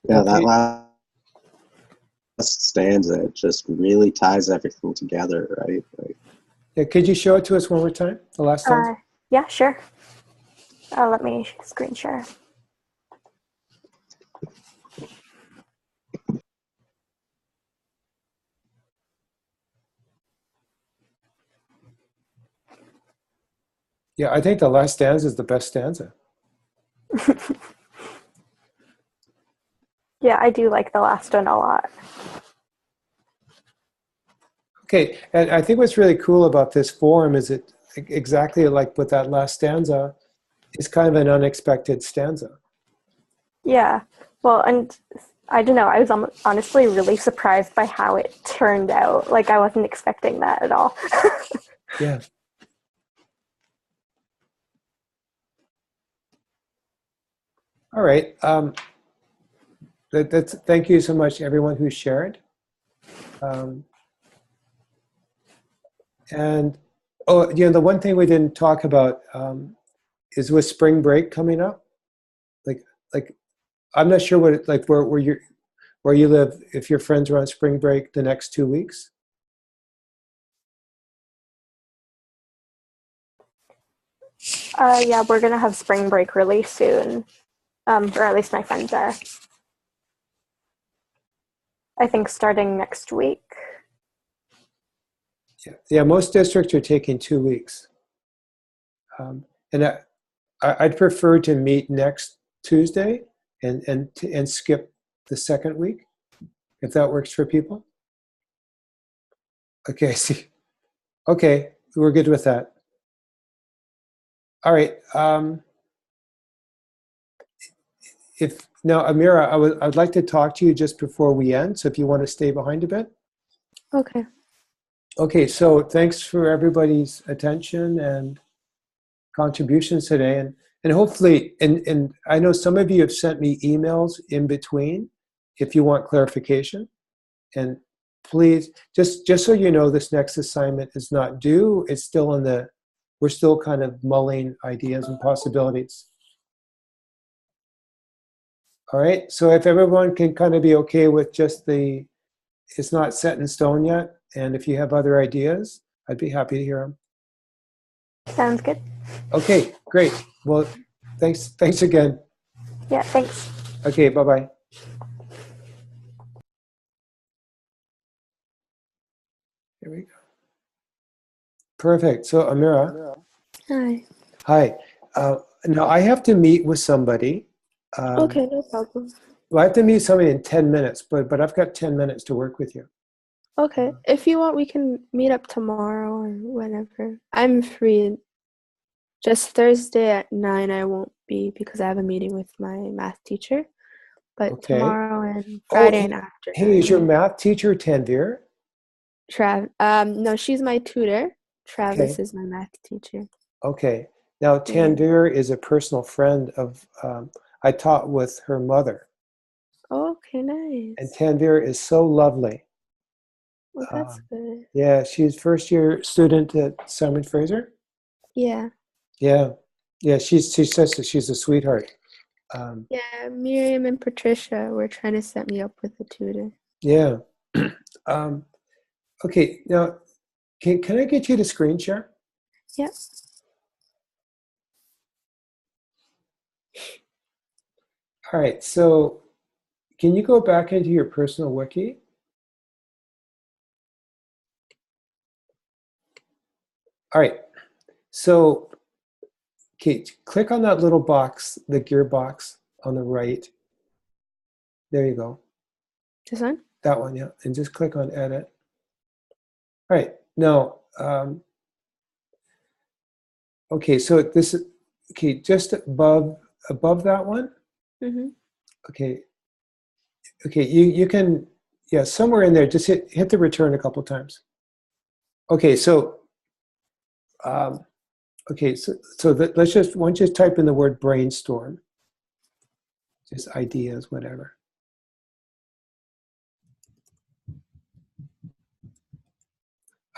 Yeah,
Okay.
that last stanza just really ties everything together, right?
Yeah, could you show it to us one more time, the last stanza?
Yeah, sure. Let me screen share.
Yeah, I think the last stanza is the best stanza.
Yeah, I do like the last one a lot.
Okay, and I think what's really cool about this form is it exactly like with that last stanza, it's kind of an unexpected stanza.
Yeah, well, and I don't know, I was honestly really surprised by how it turned out. Like, I wasn't expecting that at all.
Yeah. All right. Thank you so much, everyone who shared. And the one thing we didn't talk about is with spring break coming up. Like I'm not sure what where you live, if your friends are on spring break the next 2 weeks.
Yeah, we're gonna have spring break really soon, or at least my friends are. I think starting next week.
Yeah, most districts are taking 2 weeks. And I'd prefer to meet next Tuesday and skip the second week, if that works for people. Okay, see. Okay, we're good with that. All right. If now, Amira, I'd like to talk to you just before we end. So if you want to stay behind a bit.
Okay.
Okay. So thanks for everybody's attention and contributions today, and hopefully, and I know some of you have sent me emails in between if you want clarification. And please, just so you know, this next assignment is not due. It's still in the. We're still kind of mulling ideas and possibilities. All right, so if everyone can kind of be okay with just it's not set in stone yet, and if you have other ideas, I'd be happy to hear them.
Sounds good.
Okay, great. Well, thanks again.
Yeah, thanks.
Okay, bye-bye. Here we go. Perfect. So, Amira.
Hi.
Hi. Now, I have to meet with somebody.
Okay, no problem.
Well, I have to meet somebody in 10 minutes, but I've got 10 minutes to work with you.
Okay. If you want, we can meet up tomorrow or whenever. I'm free. Just Thursday at 9 I won't be because I have a meeting with my math teacher. But
Okay.
tomorrow and Friday and after.
Hey, is your math teacher Tanvir?
No, she's my tutor. Travis
Okay.
is my math teacher.
Okay. Now, Tanvir is a personal friend of, I taught with her mother.
Okay, nice.
And Tanvir is so lovely.
Well, that's good.
Yeah, she's first year student at Simon Fraser.
Yeah.
Yeah. Yeah, she says that she's a sweetheart.
Yeah, Miriam and Patricia were trying to set me up with a tutor.
Yeah. Okay, now, can I get you to screen share?
Yep.
All right, so can you go back into your personal wiki? All right, so okay, click on that little box, the gear box on the right. There you go.
This one?
That one, yeah, and just click on edit. All right, now, okay, so this is, okay, just above that one.
Mm-hmm.
Okay, you can, yeah, somewhere in there, just hit the return a couple times. Okay, so, okay, so let's just, why don't you just type in the word brainstorm, just ideas, whatever.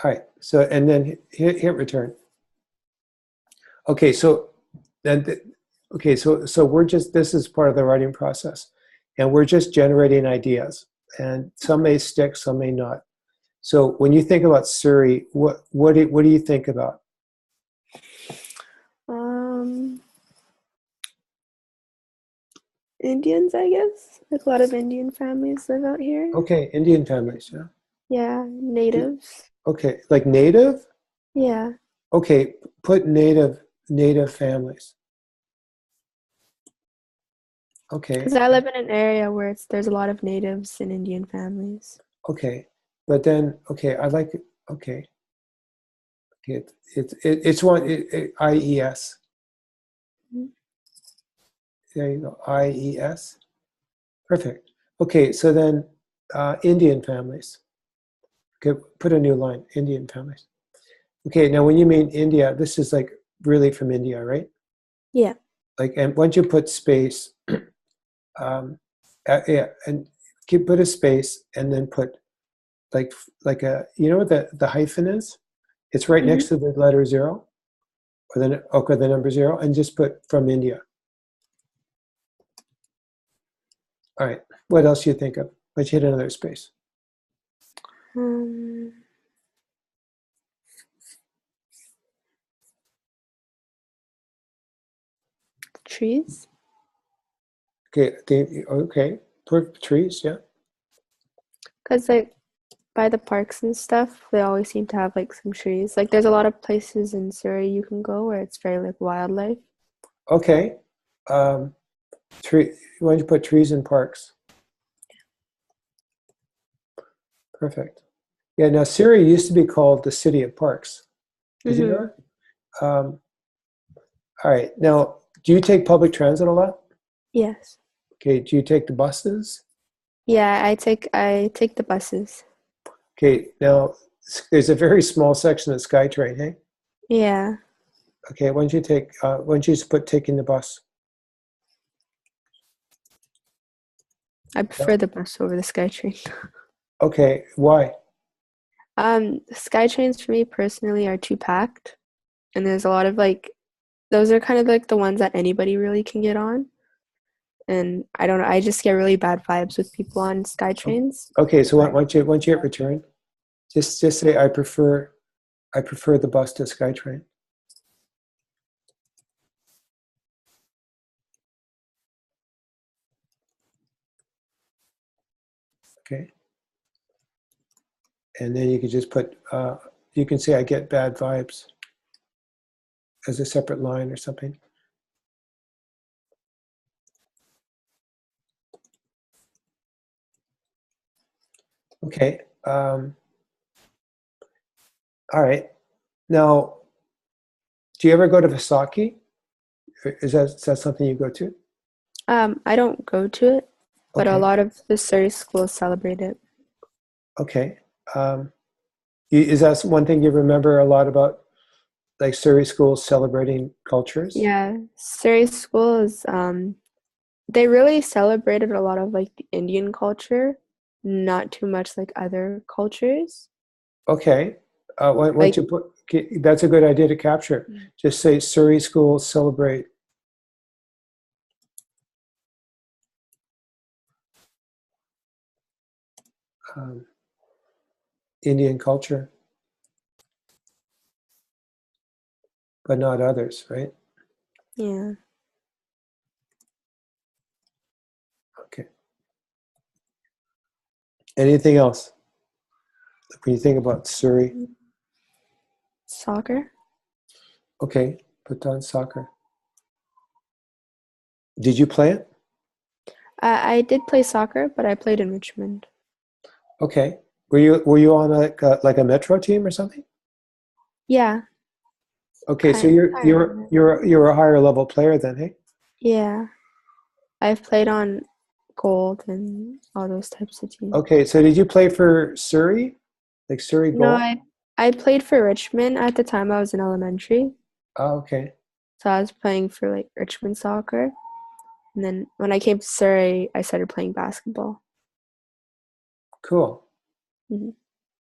All right, so, and then hit return. Okay, so then, okay, so we're just, this is part of the writing process, and we're just generating ideas, and some may stick, some may not. So when you think about Surrey, what do you think about?
Indians, I guess. Like a lot of Indian families live out here.
Okay, Indian families, yeah.
Yeah, natives.
Okay, like native?
Yeah.
Okay, put native families. Okay.
Because I live in an area where there's a lot of natives and Indian families.
Okay, but then I like it. Okay. Okay, it's one IES.
Mm-hmm.
There you go, IES. Perfect. Okay, so then Indian families. Okay, put a new line, Indian families. Okay, now when you mean India, this is like really from India, right?
Yeah.
Like, and once you put space, yeah, and put a space and then put like a, you know what the hyphen is? It's right next to the letter 0, or the number 0, and just put from India. All right, what else do you think of? Let's hit another space.
Trees.
Okay, okay, put trees, yeah.
Because like by the parks and stuff, they always seem to have like some trees. Like there's a lot of places in Surrey you can go where it's very like wildlife.
Okay. Tree. Why don't you put trees in parks? Perfect. Yeah. Now, Surrey used to be called the City of Parks. Did you know that? All right. Now, do you take public transit a lot?
Yes.
Okay. Do you take the buses?
Yeah, I take the buses.
Okay. Now, there's a very small section of SkyTrain. Hey.
Yeah.
Okay. Why don't you take? Why don't you just put taking the bus?
I prefer the bus over the SkyTrain.
Okay. Why?
SkyTrains for me personally are too packed, and there's a lot of like those are kind of like the ones that anybody really can get on. And I don't know, I just get really bad vibes with people on SkyTrains.
Okay. So why don't you hit return? Just say I prefer the bus to SkyTrain. Okay. And then you could just put, you can say I get bad vibes as a separate line or something. Okay. All right. Now, do you ever go to Visaki? Is that something you go to?
I don't go to it, but a
Okay.
lot of the Surrey schools celebrate it.
Okay. Is that one thing you remember a lot about, like Surrey schools celebrating cultures?
Yeah, Surrey schools, they really celebrated a lot of like the Indian culture, not too much like other cultures.
Okay. Why don't
Like,
you put, okay, that's a good idea to capture. Just say Surrey schools celebrate um, Indian culture, but not others, right?
yeah.
Okay. Anything else? When you think about Surrey,
Soccer?
okay, put down soccer. Did you play it?
I did play soccer, but I played in Richmond.
Okay. Were you on like a metro team or something?
Yeah,
Okay, so
kind
you're
of.
you're a higher level player then, hey?
Yeah, I've played on Gold and all those types of teams.
Okay, so did you play for Surrey? Like Surrey
No,
Gold?
I played for Richmond at the time I was in elementary.
Oh, okay.
So I was playing for like Richmond soccer. And then when I came to Surrey, I started playing basketball.
Cool.
Mhm.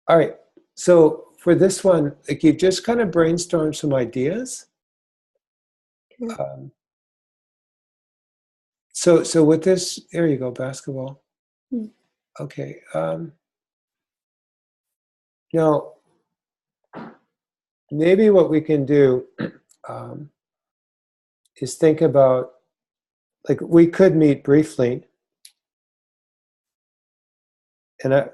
All right. So for this one, like you've just kind of brainstormed some ideas.
Yeah.
Um, so with this, there you go, basketball.
Hmm.
Okay. Now, maybe what we can do um, is think about, like, we could meet briefly, and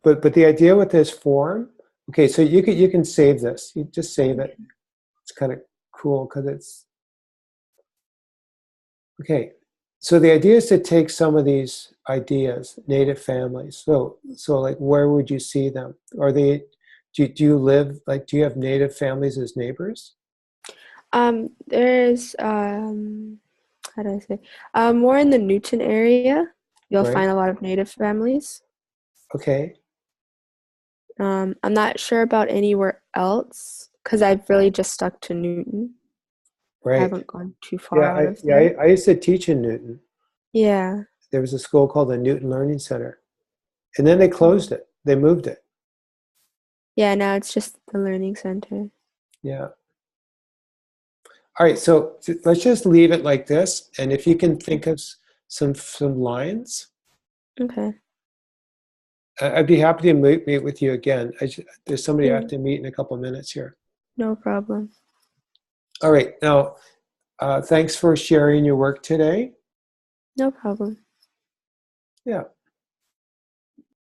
but the idea with this form, okay, so you can save this. You just save it. It's kind of cool because it's okay. So the idea is to take some of these ideas, native families. So like, where would you see them? Are they? Do you live like? Do you have native families as neighbors?
There's how do I say? More in the Newton area, you'll
Right.
find a lot of native families.
Okay.
I'm not sure about anywhere else because I've really just stuck to Newton. I
Right.
haven't gone too far out of
Yeah.
there.
I used to teach in Newton.
Yeah.
There was a school called the Newton Learning Center, and then they closed it. They moved it.
Yeah, now it's just the learning center.
Yeah. All right. So let's just leave it like this, and if you can think of some lines,
Okay.
I'd be happy to meet with you again. There's somebody I have
Yeah,
to meet in a couple of minutes here.
no problem.
All right. Now, thanks for sharing your work today.
No problem.
Yeah.